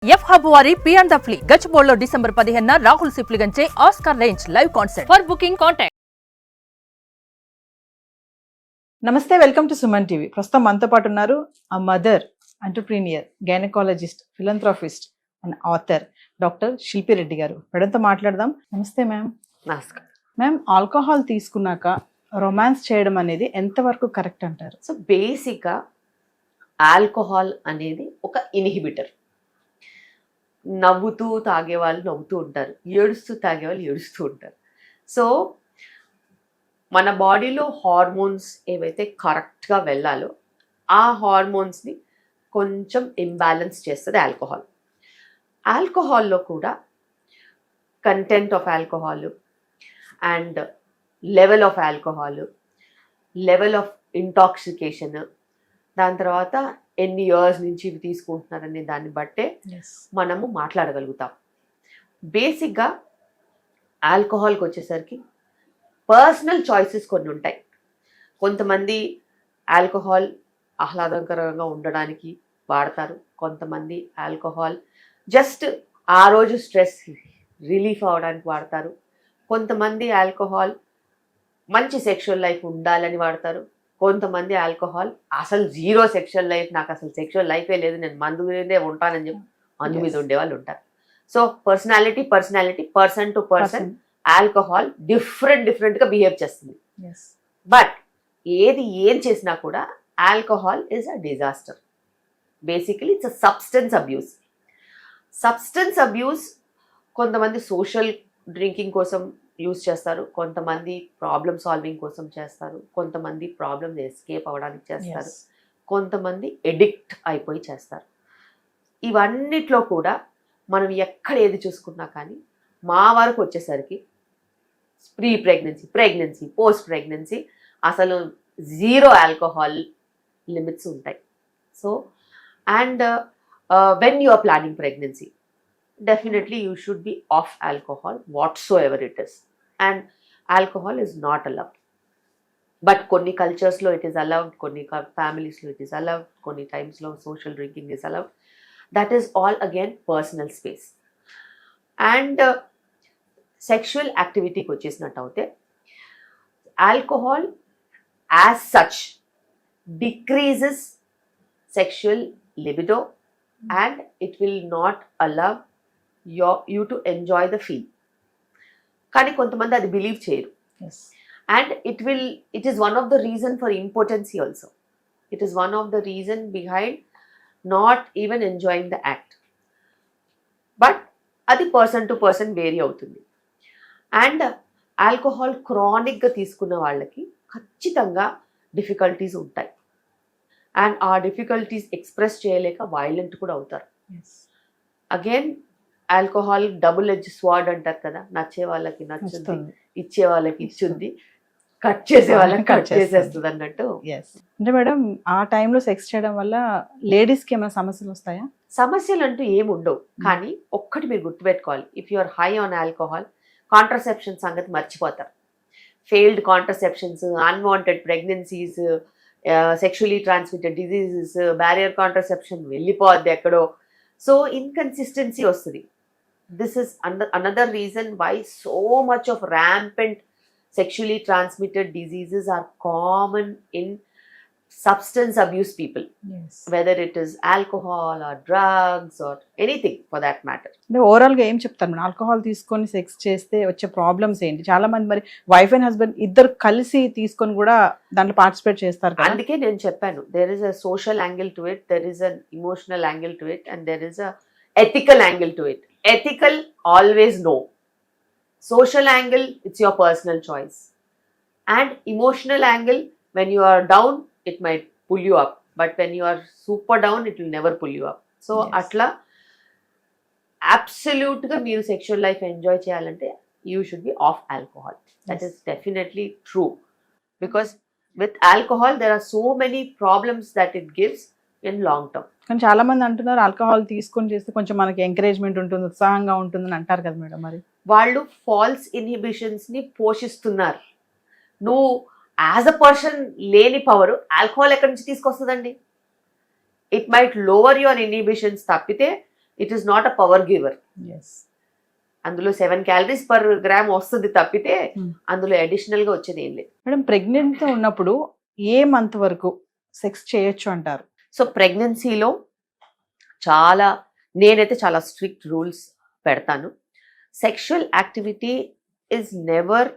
F hub వారి పియాన్ ద ఫ్లీ గచ్చిబౌలిలో డిసెంబర్ 15న రాహుల్ సిప్లిగంచే Oscar range live concert. For booking contact. నమస్తే, వెల్కమ్ టు సుమన్ టీవీ. ప్రస్తుతం మనతో పాటు ఉన్నారు ఆ mother, entrepreneur, gynaecologist, philanthropist and author doctor Shilpi Reddy గారు. మేడంతో మాట్లాడదాం. నమస్తే మ్యామ్. నమస్కారం మ్యామ్, ఆల్కహాల్ తీసుకున్నాక రొమాన్స్ చేయడం అనేది ఎంతవరకు కరెక్ట్ అంటారు? సో బేసిక్గా ఆల్కహాల్ అనేది ఒక ఇన్హిబిటర్. నవ్వుతూ తాగే వాళ్ళు నవ్వుతూ ఉంటారు, ఏడుస్తూ తాగే వాళ్ళు ఏడుస్తూ ఉంటారు. సో మన బాడీలో హార్మోన్స్ ఏవైతే కరెక్ట్గా వెళ్ళాలో ఆ హార్మోన్స్ని కొంచెం ఇంబ్యాలెన్స్ చేస్తుంది ఆల్కహాల్. ఆల్కహాల్లో కూడా content of alcohol and level of alcohol, level of intoxication, దాని తర్వాత ఎన్ని ఇయర్స్ నుంచి ఇవి తీసుకుంటున్నారనే దాన్ని బట్టే మనము మాట్లాడగలుగుతాం. బేసిక్గా ఆల్కహాల్కి వచ్చేసరికి పర్సనల్ చాయిసెస్ కొన్ని ఉంటాయి. కొంతమంది ఆల్కహాల్ ఆహ్లాదకరంగా ఉండడానికి వాడతారు, కొంతమంది ఆల్కహాల్ జస్ట్ ఆ రోజు స్ట్రెస్ రిలీఫ్ అవ్వడానికి వాడతారు, కొంతమంది ఆల్కహాల్ మంచి సెక్షువల్ లైఫ్ ఉండాలని వాడతారు, కొంతమంది ఆల్కహాల్ అసలు జీరో సెక్షువల్ లైఫ్, నాకు అసలు సెక్షువల్ లైఫే లేదు, నేను మందు మీదే ఉంటానని చెప్పి మందు మీద ఉండేవాళ్ళు ఉంటారు. So person to person alcohol డిఫరెంట్గా బిహేవ్ చేస్తుంది. బట్ ఏం చేసినా కూడా alcohol is a disaster. Basically it's a substance abuse. కొంతమంది సోషల్ డ్రింకింగ్ కోసం యూజ్ చేస్తారు, కొంతమంది ప్రాబ్లమ్ సాల్వింగ్ కోసం చేస్తారు, కొంతమంది ప్రాబ్లమ్స్ ఎస్కేప్ అవ్వడానికి చేస్తారు, కొంతమంది ఎడిక్ట్ అయిపోయి చేస్తారు. ఇవన్నిట్లో కూడా మనం ఎక్కడ ఏది చూసుకున్నా కానీ మా వరకు వచ్చేసరికి ప్రీ ప్రెగ్నెన్సీ, పోస్ట్ ప్రెగ్నెన్సీ అసలు జీరో ఆల్కహాల్ లిమిట్స్ ఉంటాయి. So and when you are planning pregnancy, definitely you should be off alcohol whatsoever it is, and alcohol is not allowed. But konni cultures lo it is allowed, konni families lo it is allowed, konni times lo social drinking is allowed. That is all again personal space. And sexual activity ko chesinattaute alcohol as such decreases sexual libido and it will not allow you to enjoy the feel. కానీ కొంతమంది అది believe చేయరు. And it is one of the reason for impotency also. It is one of the reason behind not even enjoying the act. But అది person to person vary అవుతుంది. And alcohol క్రానిక్గా తీసుకున్న వాళ్ళకి ఖచ్చితంగా difficulties ఉంటాయి. And ఆ difficulties express చేయలేక violent కూడా అవుతారు. Again alcohol double edge sword అంటారు కదా, నచ్చే వాళ్ళకి నచ్చుతుంది, ఇచ్చే వాళ్ళకి ఇచ్చుంది, కట్ చేసే వాళ్ళకి కట్ చేసేస్తుంది అన్నట్టు. అంటే మేడం, ఆ టైంలో సెక్స్ చేయడం వల్ల లేడీస్కి ఏమైనా సమస్యలు వస్తాయా? సమస్యలు అంటూ ఏమి ఉండవు, కానీ ఒక్కటి మీరు గుర్తుపెట్టుకోవాలి. If you are high on alcohol, contraception సంగతి మర్చిపోతారు. Failed contraceptions, unwanted pregnancies, sexually transmitted diseases, barrier contraception వెళ్ళిపోద్ది ఎక్కడో. సో ఇన్కన్సిస్టెన్సీ వస్తుంది. This is another reason why so much of rampant sexually transmitted diseases are common in substance abuse people. Whether it is alcohol or drugs or anything for that matter. అంటే ఓవరాల్గా ఏం చెప్తారు madam, alcohol తీసుకొని sex చేస్తే వచ్చే problems ఏంటి? చాలా మంది మరి వైఫ్ అండ్ హస్బెండ్ ఇద్దరు కలిసి తీసుకొని కూడా దాంట్లో పార్టిసిపేట్ చేస్తారు కదా. అందుకే నేను చెప్పాను, there is a social angle to it, there is an emotional angle to it, and there is a ethical angle to it. Ethical, always no. Social angle, it's your personal choice. And emotional angle, when you are down, it might pull you up. But when you are super down, it will never pull you up. So, atla, absolute ga meeru sexual life enjoy cheyalante, you should be off alcohol. That is definitely true. Because with alcohol, there are so many problems that it gives in long term. కానీ చాలా మంది అంటున్నారు alcohol తీసుకొని చేస్తే కొంచెం మనకి encouragement ఉంటుంది, ఉత్సాహంగా ఉంటుందని అంటారు కదా మేడం. మరి వాళ్ళు ఫాల్స్ ఇన్హిబిషన్స్ ని పోషిస్తున్నారు. నువ్వు యాజ్ అ పర్సన్ లేని పవర్ ఆల్కహాల్ ఎక్కడి నుంచి తీసుకొస్తుందండి? It might lower your inhibitions తప్పితే it is not a power giver. Yes. అందులో 7 calories per gram వస్తుంది తప్పితే అందులో అడిషనల్ గా వచ్చేది ఏం లేదు. మేడం ప్రెగ్నెంట్ ఉన్నప్పుడు ఏ మంత్ వరకు సెక్స్ చేయొచ్చు అంటారు? సో ప్రెగ్నెన్సీలో నేనైతే చాలా స్ట్రిక్ట్ రూల్స్ పెడతాను. Sexual activity is never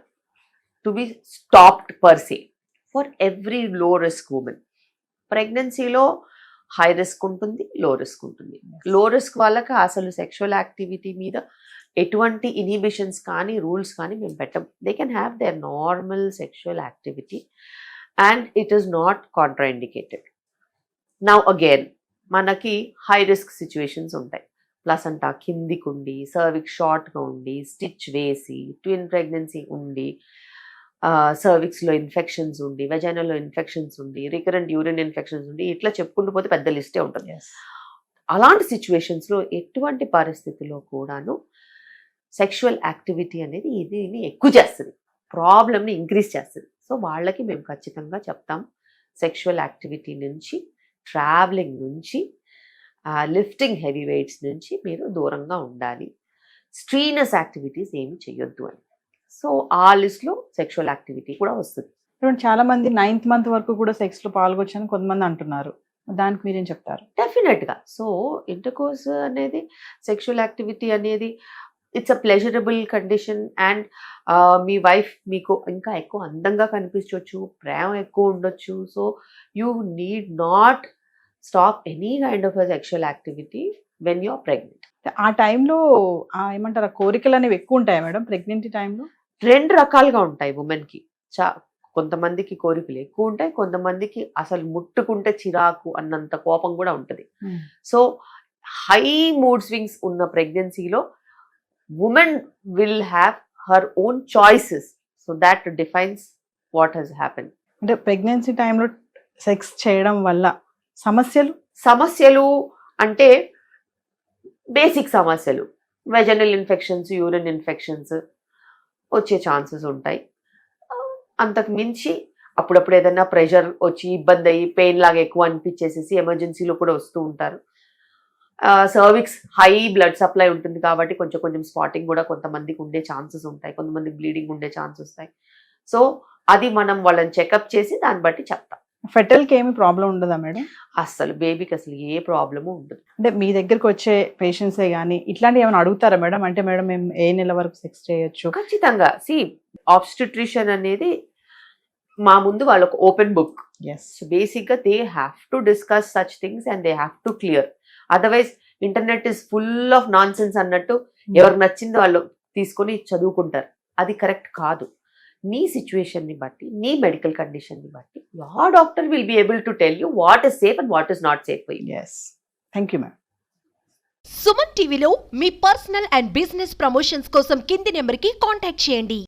to be stopped per say for every లో రిస్క్ ఉమెన్. ప్రెగ్నెన్సీలో హై రిస్క్ ఉంటుంది, లో రిస్క్ ఉంటుంది. లో రిస్క్ వాళ్ళకి అసలు సెక్షువల్ యాక్టివిటీ మీద ఎటువంటి ఇన్హిబిషన్స్ కానీ రూల్స్ కానీ మేము పెట్టం. They can have their normal sexual activity and it is not contraindicated. Now again మనకి హై రిస్క్ సిచ్యువేషన్స్ ఉంటాయి. ప్లసంటా కిందికి ఉండి, సర్విక్స్ షార్ట్గా ఉండి, స్టిచ్ వేసి, ట్విన్ ప్రెగ్నెన్సీ ఉండి, సర్విక్స్లో ఇన్ఫెక్షన్స్ ఉండి, వెజైనాలో ఇన్ఫెక్షన్స్ ఉండి, రికరెంట్ యూరిన్ ఇన్ఫెక్షన్స్ ఉండి, ఇట్లా చెప్పుకుంటూ పోతే పెద్ద లిస్టే ఉంటుంది. అలాంటి సిచ్యువేషన్స్లో ఎటువంటి పరిస్థితుల్లో కూడాను సెక్షువల్ యాక్టివిటీ అనేది ఇది ఎక్కువ చేస్తుంది, ప్రాబ్లమ్ని ఇంక్రీజ్ చేస్తుంది. సో వాళ్ళకి మేము ఖచ్చితంగా చెప్తాం, సెక్షువల్ యాక్టివిటీ నుంచి, ట్రావెలింగ్ నుంచి, లిఫ్టింగ్ హెవీ వెయిట్స్ నుంచి మీరు దూరంగా ఉండాలి, స్ట్రీనస్ యాక్టివిటీస్ ఏమి చేయొద్దు అని. సో ఆ లిస్ట్లో సెక్షువల్ యాక్టివిటీ కూడా వస్తుంది. చాలా మంది 9th month వరకు కూడా సెక్స్ లో పాల్గొచ్చని కొంతమంది అంటున్నారు, దానికి మీరేం చెప్తారు? డెఫినెట్గా. సో ఇంటర్కోర్స్ అనేది, సెక్షువల్ యాక్టివిటీ అనేది it's a pleasurable condition and మీ వైఫ్ మీకు ఇంకా ఎక్కువ అందంగా కనిపించవచ్చు, ప్రేమ ఎక్కువ ఉండొచ్చు. So you need not stop any kind of sexual activity when you are pregnant. ఆ టైంలో ఏమంటారు, కోరికలు అనేవి ఎక్కువ ఉంటాయా మేడం ప్రెగ్నెన్సీ టైంలో? 2 రకాలుగా ఉంటాయి ఉమెన్కి. కొంతమందికి కోరికలు ఎక్కువ ఉంటాయి, కొంతమందికి అసలు ముట్టుకుంటే చిరాకు అన్నంత కోపం కూడా ఉంటుంది. సో హై మూడ్ స్వింగ్స్ ఉన్న ప్రెగ్నెన్సీలో women will have her own choices. So that defines what has happen. అంటే ప్రెగ్నెన్సీ టైంలో సెక్స్ చేయడం వల్ల సమస్యలు అంటే బేసిక్ సమస్యలు, వెజనల్ ఇన్ఫెక్షన్స్, యూరిన్ ఇన్ఫెక్షన్స్ వచ్చే ఛాన్సెస్ ఉంటాయి. అంతకు మించి అప్పుడప్పుడు ఏదైనా ప్రెషర్ వచ్చి ఇబ్బంది అయ్యి పెయిన్ లాగా ఎక్కువ అనిపించేసేసి ఎమర్జెన్సీలో కూడా వస్తూ ఉంటారు. సర్విక్స్ హై బ్లడ్ సప్లై ఉంటుంది కాబట్టి కొంచెం స్పాటింగ్ కూడా కొంతమందికి ఉండే ఛాన్సెస్ ఉంటాయి, కొంతమందికి బ్లీడింగ్ ఉండే ఛాన్సెస్ ఉంటాయి. సో అది మనం వాళ్ళని చెకప్ చేసి దాన్ని బట్టి చెప్తాం. ఫెటల్కి ఏమి ప్రాబ్లం ఉండదా మేడం? అసలు బేబీకి అసలు ఏ ప్రాబ్లము ఉండదు. అంటే మీ దగ్గరకు వచ్చే పేషెంట్సే కానీ ఇట్లాంటివి ఏమైనా అడుగుతారా మేడం? అంటే మేడం మేము ఏ నెల వరకు సెక్స్ చేయొచ్చు? ఖచ్చితంగా. ఆబ్స్టిట్రిషన్ అనేది మా ముందు వాళ్ళకు ఓపెన్ బుక్. సో బేసిక్గా they have to discuss such things and they have to clear. Otherwise internet is full of non sense అన్నట్టు ఎవరికి నచ్చింది వాళ్ళు తీసుకొని చదువుకుంటారు. అది కరెక్ట్ కాదు. నీ సిచ్యువేషన్ని బట్టి, నీ మెడికల్ కండిషన్ని బట్టి your doctor will be able to tell you what is safe and what is not safe for you. Yes. Thank you, ma'am. Suman టీవీలో మీ పర్సనల్ అండ్ బిజినెస్ ప్రమోషన్స్ కోసం కింది నెంబర్కి కాంటాక్ట్ చేయండి.